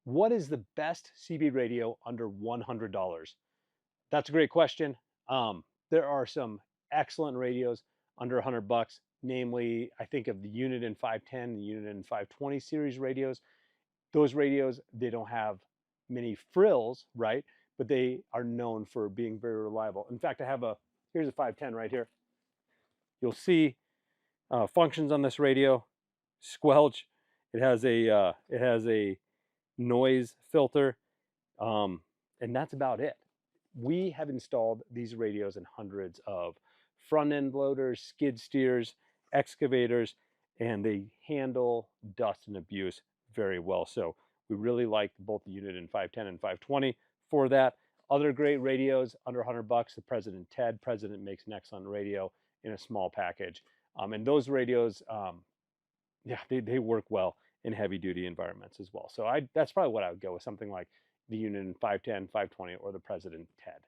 What is the best CB radio under $100? That's a great question. There are some excellent radios under 100 bucks. Namely, I think of the Uniden 510, the Uniden 520 series radios. Those radios, they don't have many frills, right? But they are known for being very reliable. In fact, here's a 510 right here. You'll see functions on this radio: squelch. It has a noise filter, um, and that's about it. We have installed these radios in hundreds of front end loaders, skid steers, excavators, and they handle dust and abuse very well. So we really like both the Uniden 510 and 520 for that. Other great radios under 100 bucks, the President Ted. President makes an excellent radio in a small package. And those radios, yeah, they work well in heavy duty environments as well. So that's probably what I would go with, something like the Uniden 510, 520, or the President Ted.